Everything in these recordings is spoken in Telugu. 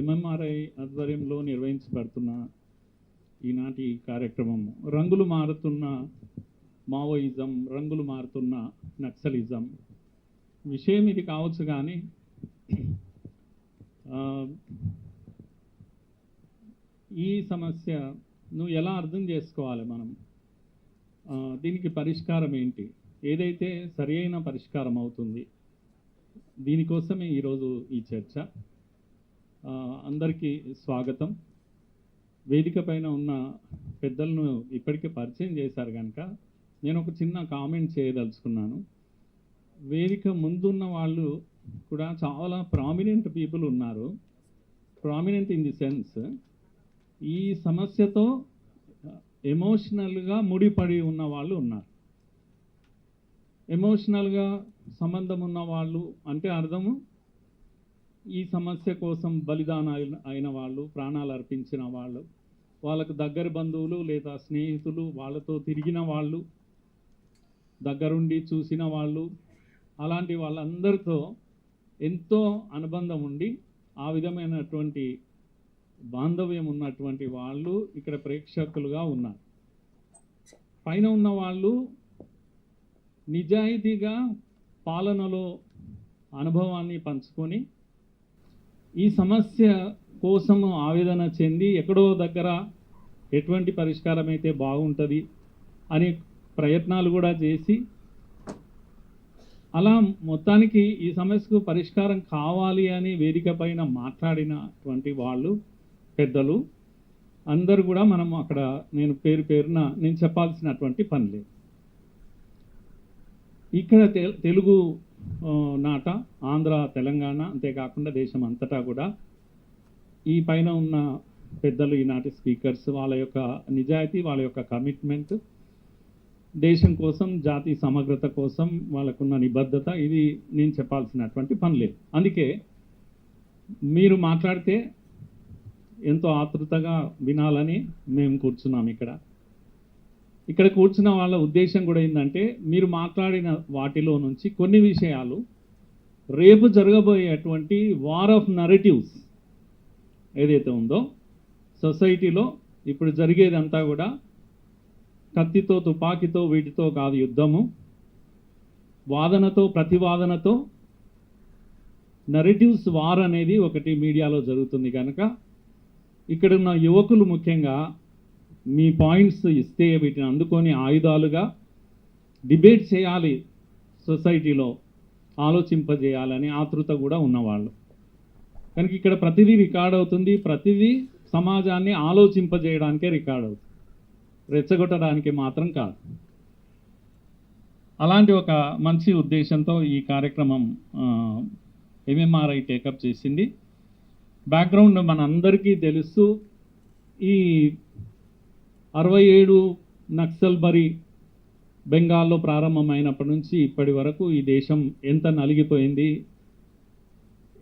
ఎంఎంఆర్ఐ ఆధ్వర్యంలో నిర్వహించబడుతున్న ఈనాటి కార్యక్రమం రంగులు మారుతున్న మావోయిజం, రంగులు మారుతున్న నక్సలిజం విషయం ఇది కావచ్చు. కానీ ఈ సమస్యను ఎలా అర్థం చేసుకోవాలి మనం, దీనికి పరిష్కారం ఏంటి, ఏదైతే సరి అయిన పరిష్కారం అవుతుంది, దీనికోసమే ఈరోజు ఈ చర్చ. అందరికీ స్వాగతం. వేదిక పైన ఉన్న పెద్దలను ఇప్పటికే పరిచయం చేశారు కనుక నేను ఒక చిన్న కామెంట్ చేయదలుచుకున్నాను. వేదిక ముందున్న వాళ్ళు కూడా చాలా ప్రామినెంట్ పీపుల్ ఉన్నారు. ప్రామినెంట్ ఇన్ ది సెన్స్ ఈ సమస్యతో ఎమోషనల్గా ముడిపడి ఉన్న వాళ్ళు ఉన్నారు. ఎమోషనల్గా సంబంధం ఉన్న వాళ్ళు అంటే అర్థము ఈ సమస్య కోసం బలిదానం అయిన వాళ్ళు, ప్రాణాలు అర్పించిన వాళ్ళు, వాళ్ళకు దగ్గర బంధువులు లేదా స్నేహితులు, వాళ్ళతో తిరిగిన వాళ్ళు, దగ్గరుండి చూసిన వాళ్ళు, అలాంటి వాళ్ళందరితో ఎంతో అనుబంధం ఉండి ఆ విధమైనటువంటి బాంధవ్యం ఉన్నటువంటి వాళ్ళు ఇక్కడ ప్రేక్షకులుగా ఉన్నారు. పైన ఉన్న వాళ్ళు నిజాయితీగా పాలనలో అనుభవాన్ని పంచుకొని ఈ సమస్య కోసము ఆవేదన చెంది ఎక్కడో దగ్గర ఎటువంటి పరిష్కారం అయితే బాగుంటుంది అనే ప్రయత్నాలు కూడా చేసి అలా మొత్తానికి ఈ సమస్యకు పరిష్కారం కావాలి అని వేదిక పైన మాట్లాడినటువంటి వాళ్ళు పెద్దలు అందరూ కూడా మనం అక్కడ నేను పేరున నేను చెప్పాల్సినటువంటి పని లేదు. ఇక్కడ తెలుగు నాట ఆంధ్ర, తెలంగాణ అంతేకాకుండా దేశం అంతటా కూడా ఈ పైన ఉన్న పెద్దలు, ఈనాటి స్పీకర్స్, వాళ్ళ యొక్క నిజాయితీ, వాళ్ళ యొక్క కమిట్మెంట్, దేశం కోసం, జాతి సమగ్రత కోసం వాళ్ళకున్న నిబద్ధత, ఇది నేను చెప్పాల్సినటువంటి పని లేదు. అందుకే మీరు మాట్లాడితే ఎంతో ఆతృతగా వినాలని మేము కూర్చున్నాం. ఇక్కడ కూర్చున్న వాళ్ళ ఉద్దేశం కూడా ఏంటంటే మీరు మాట్లాడిన వాటిలో నుంచి కొన్ని విషయాలు రేపు జరగబోయేటువంటి వార్ ఆఫ్ నరేటివ్స్ ఏదైతే ఉందో సొసైటీలో ఇప్పుడు జరిగేదంతా కూడా కత్తితో, తుపాకీతో, వీటితో కాదు యుద్ధము, వాదనతో, ప్రతివాదనతో నరేటివ్స్ వార్ అనేది ఒకటి మీడియాలో జరుగుతుంది. కనుక ఇక్కడున్న యువకులు ముఖ్యంగా మీ పాయింట్స్ ఇస్తే వీటిని అందుకొని ఆయుధాలుగా డిబేట్ చేయాలి, సొసైటీలో ఆలోచింపజేయాలని ఆతృత కూడా ఉన్నవాళ్ళు. కనుక ఇక్కడ ప్రతిదీ రికార్డ్ అవుతుంది, ప్రతిదీ సమాజాన్ని ఆలోచింపజేయడానికే రికార్డ్ అవుతుంది, రెచ్చగొట్టడానికి మాత్రం కాదు. అలాంటి ఒక మంచి ఉద్దేశంతో ఈ కార్యక్రమం ఎంఎంఆర్ఐ టేకప్ చేసింది. బ్యాక్గ్రౌండ్ మనందరికీ తెలుసు. ఈ 67 నక్సల్బరీ బెంగాల్లో ప్రారంభమైనప్పటి నుంచి ఇప్పటి వరకు ఈ దేశం ఎంత నలిగిపోయింది,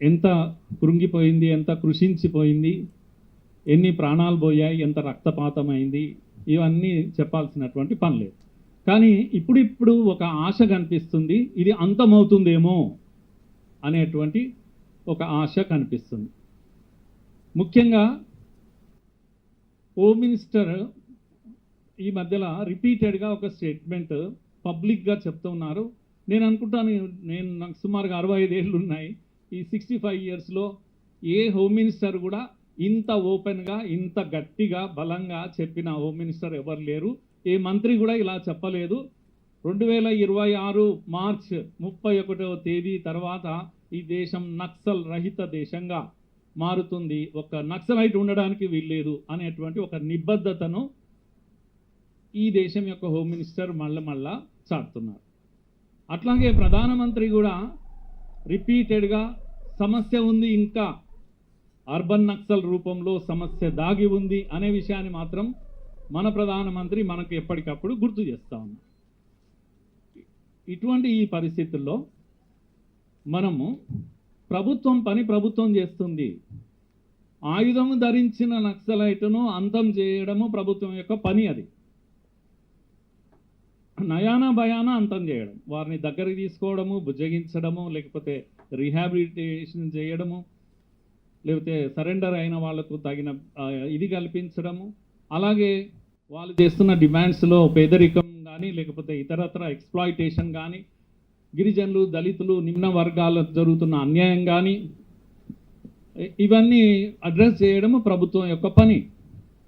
ఎంత కృంగిపోయింది, ఎంత కృషించిపోయింది, ఎన్ని ప్రాణాలు పోయాయి, ఎంత రక్తపాతమైంది, ఇవన్నీ చెప్పాల్సినటువంటి పని లేదు. కానీ ఇప్పుడిప్పుడు ఒక ఆశ కనిపిస్తుంది, ఇది అంతమవుతుందేమో అనేటువంటి ఒక ఆశ కనిపిస్తుంది. ముఖ్యంగా హోమ్ మినిస్టర్ ఈ మధ్యలో రిపీటెడ్గా ఒక స్టేట్మెంట్ పబ్లిక్గా చెప్తూ ఉన్నారు. నేను అనుకుంటాను, నాకు సుమారుగా 65 ఏళ్ళు ఉన్నాయి. ఈ 65 ఇయర్స్లో ఏ హోమ్ మినిస్టర్ కూడా ఇంత ఓపెన్గా, ఇంత గట్టిగా, బలంగా చెప్పిన హోమ్ మినిస్టర్ ఎవరు లేరు. ఏ మంత్రి కూడా ఇలా చెప్పలేదు. 2026 మార్చ్ 31వ తేదీ తర్వాత ఈ దేశం నక్సల్ రహిత దేశంగా మారుతుంది, ఒక నక్సలైట్ ఉండడానికి వీల్లేదు అనేటువంటి ఒక నిబద్ధతను ఈ దేశం యొక్క హోమ్ మినిస్టర్ మళ్ళా చాటుతున్నారు. అట్లాగే ప్రధానమంత్రి కూడా రిపీటెడ్గా సమస్య ఉంది, ఇంకా అర్బన్ నక్సల్ రూపంలో సమస్య దాగి ఉంది అనే విషయాన్ని మాత్రం మన ప్రధానమంత్రి మనకు ఎప్పటికప్పుడు గుర్తు చేస్తూ ఉన్నారు. ఇటువంటి ఈ పరిస్థితుల్లో మనము ప్రభుత్వం పని ప్రభుత్వం చేస్తుంది. ఆయుధము ధరించిన నక్సలైట్ను అంతం చేయడము ప్రభుత్వం యొక్క పని. అది నయానా భయానా అంతం చేయడం, వారిని దగ్గరికి తీసుకోవడము, బుజ్జగించడము, లేకపోతే రీహాబిలిటేషన్ చేయడము, లేకపోతే సరెండర్ అయిన వాళ్లకు తగిన ఇది కల్పించడము, అలాగే వాళ్ళు చేస్తున్న డిమాండ్స్లో పేదరికం కానీ లేకపోతే ఇతరత్ర ఎక్స్ప్లాయిటేషన్ కానీ, గిరిజనులు, దళితులు, నిమ్న వర్గాలకు జరుగుతున్న అన్యాయం కానీ, ఇవన్నీ అడ్రస్ చేయడము ప్రభుత్వం యొక్క పని.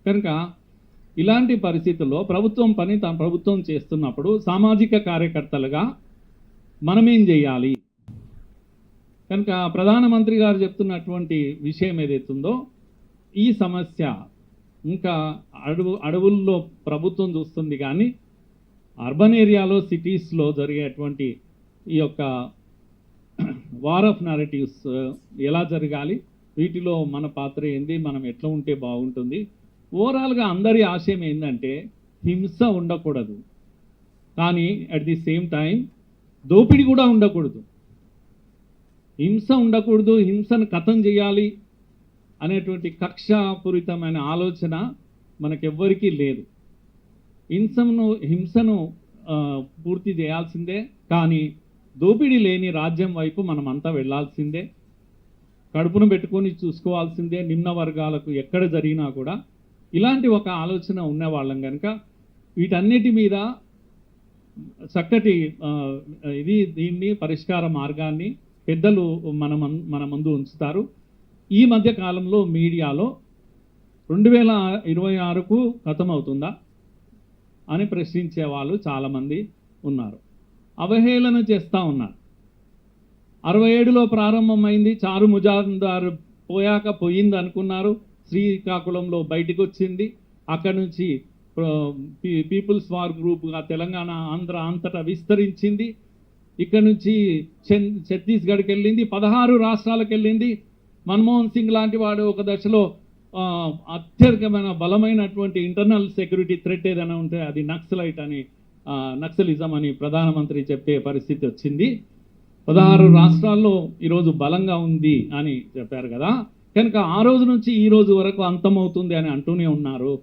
కనుక ఇలాంటి పరిస్థితుల్లో ప్రభుత్వం పని ప్రభుత్వం చేస్తున్నప్పుడు సామాజిక కార్యకర్తలుగా మనమేం చేయాలి? కనుక ప్రధానమంత్రి గారు చెప్తున్నటువంటి విషయం ఏదైతుందో, ఈ సమస్య ఇంకా అడవుల్లో ప్రభుత్వం చూస్తుంది కానీ అర్బన్ ఏరియాలో, సిటీస్లో జరిగేటువంటి ఈ యొక్క వార్ ఆఫ్ నారేటివ్స్ ఎలా జరగాలి, వీటిలో మన పాత్ర ఏంది, మనం ఎట్లా ఉంటే బాగుంటుంది. ఓవరాల్గా అందరి ఆశయం ఏంటంటే హింస ఉండకూడదు, కానీ అట్ ది సేమ్ టైం దోపిడీ కూడా ఉండకూడదు. హింస ఉండకూడదు, హింసను ఖతం చేయాలి అనేటువంటి కక్షాపూరితమైన ఆలోచన మనకెవ్వరికీ లేదు. హింసను పూర్తి చేయాల్సిందే, కానీ దోపిడీ లేని రాజ్యం వైపు మనమంతా వెళ్ళాల్సిందే. కడుపును పెట్టుకొని చూసుకోవాల్సిందే. నిమ్న వర్గాలకు ఎక్కడ జరిగినా కూడా ఇలాంటి ఒక ఆలోచన ఉన్నవాళ్ళం కనుక వీటన్నిటి మీద చక్కటి దీన్ని పరిష్కార మార్గాన్ని పెద్దలు మన ముందు ఉంచుతారు. ఈ మధ్య కాలంలో మీడియాలో 2026కు ఖతమవుతుందా అని ప్రశ్నించే వాళ్ళు చాలామంది ఉన్నారు. అవహేళన చేస్తూ ఉన్నారు. 67లో ప్రారంభమైంది, చారు ముజాందార్ పోయాక పోయింది అనుకున్నారు. శ్రీకాకుళంలో బయటకు వచ్చింది. అక్కడి నుంచి పీపుల్స్ వార్ గ్రూప్గా తెలంగాణ, ఆంధ్ర అంతటా విస్తరించింది. ఇక్కడ నుంచి ఛత్తీస్గఢ్కి వెళ్ళింది, 16 రాష్ట్రాలకు వెళ్ళింది. మన్మోహన్ సింగ్ లాంటి వాడు ఒక దశలో అత్యధికమైన బలమైనటువంటి ఇంటర్నల్ సెక్యూరిటీ థ్రెట్ ఏదైనా ఉంటే అది నక్సలిజం అని ప్రధానమంత్రి చెప్పే పరిస్థితి వచ్చింది. 16 రాష్ట్రాల్లో ఈరోజు బలంగా ఉంది అని చెప్పారు కదా. కనుక ఆ రోజు నుంచి ఈ రోజు వరకు అంతమవుతుంది అని అంటూనే ఉన్నారు,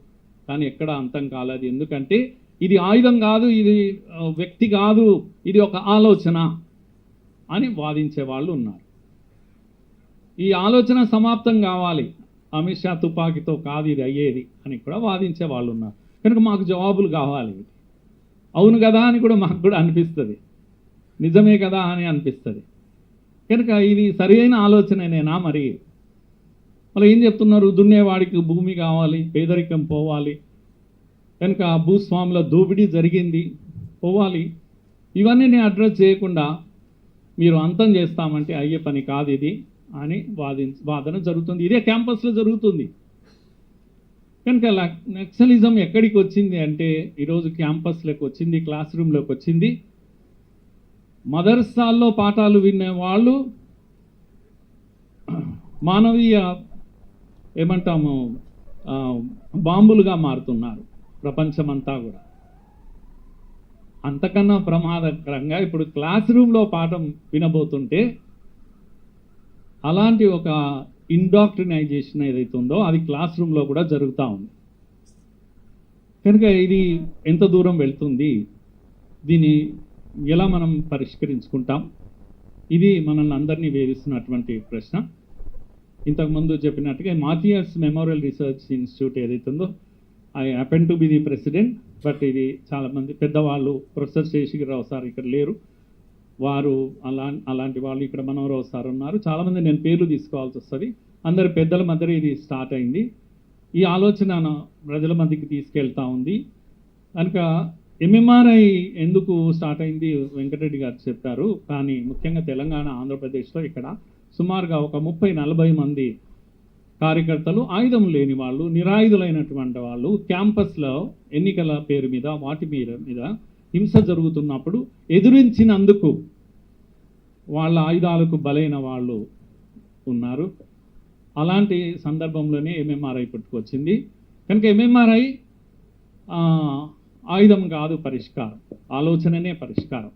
కానీ ఎక్కడ అంతం కాలేదు. ఎందుకంటే ఇది ఆయుధం కాదు, ఇది వ్యక్తి కాదు, ఇది ఒక ఆలోచన అని వాదించే వాళ్ళు ఉన్నారు. ఈ ఆలోచన సమాప్తం కావాలి, అమిత్ షా తుపాకీతో కాదు ఇది అయ్యేది అని కూడా వాదించే వాళ్ళు ఉన్నారు. కనుక మాకు జవాబులు కావాలి. అవును కదా అని కూడా మాకు కూడా అనిపిస్తుంది, నిజమే కదా అని అనిపిస్తుంది. కనుక ఇది సరైన ఆలోచనేనా? మరి వాళ్ళు ఏం చెప్తున్నారు? దున్నేవాడికి భూమి కావాలి, పేదరికం పోవాలి, కనుక భూస్వాముల దోపిడీ జరిగింది పోవాలి. ఇవన్నీ నేను అడ్రస్ చేయకుండా మీరు అంతం చేస్తామంటే అయ్యే పని కాదు ఇది అని వాదన జరుగుతుంది. ఇదే క్యాంపస్లో జరుగుతుంది. కనుక నక్సలిజం ఎక్కడికి వచ్చింది అంటే ఈరోజు క్యాంపస్లోకి వచ్చింది, క్లాస్ రూమ్లోకి వచ్చింది. మదర్సాల్లో పాఠాలు వినే వాళ్ళు మానవీయ ఏమంటాము బాంబులుగా మారుతున్నారు ప్రపంచమంతా కూడా. అంతకన్నా ప్రమాదకరంగా ఇప్పుడు క్లాస్ రూమ్లో పాఠం వినబోతుంటే అలాంటి ఒక ఇండాక్ట్రినైజేషన్ ఏదైతే ఉందో అది క్లాస్ రూమ్లో కూడా జరుగుతూ ఉంది. కనుక ఇది ఎంత దూరం వెళ్తుంది, దీన్ని ఎలా మనం పరిష్కరించుకుంటాం, ఇది మనల్ని అందరినీ వేధిస్తున్నటువంటి ప్రశ్న. ఇంతకుముందు చెప్పినట్టుగా మాథియస్ మెమోరియల్ రీసెర్చ్ ఇన్స్టిట్యూట్ ఏదైతే ఉందో, I happen to be the president, but ఇది చాలామంది పెద్దవాళ్ళు, ప్రొఫెసర్ శేషగిరిరావు సార్ ఇక్కడ లేరు, వారు అలాంటి వాళ్ళు ఇక్కడ మనోహరరావు సార్ ఉన్నారు, చాలామంది నేను పేర్లు తీసుకోవాల్సి వస్తుంది. అందరి పెద్దల మధ్య ఇది స్టార్ట్ అయింది. ఈ ఆలోచన ప్రజల మధ్యకి తీసుకెళ్తా ఉంది. కనుక ఎంఎంఆర్ఐ ఎందుకు స్టార్ట్ అయింది వెంకటరెడ్డి గారు చెప్పారు. కానీ ముఖ్యంగా తెలంగాణ, ఆంధ్రప్రదేశ్లో ఇక్కడ సుమారుగా ఒక 30-40 మంది కార్యకర్తలు, ఆయుధం లేని వాళ్ళు, నిరాయుధులైనటువంటి వాళ్ళు క్యాంపస్లో ఎన్నికల పేరు మీద వాటి మీద హింస జరుగుతున్నప్పుడు ఎదురించినందుకు వాళ్ళ ఆయుధాలకు బలైన వాళ్ళు ఉన్నారు. అలాంటి సందర్భంలోనే ఎంఎంఆర్ఐ పుట్టుకొచ్చింది. కనుక ఎంఎంఆర్ఐ ఆయుధం కాదు పరిష్కారం, ఆలోచననే పరిష్కారం.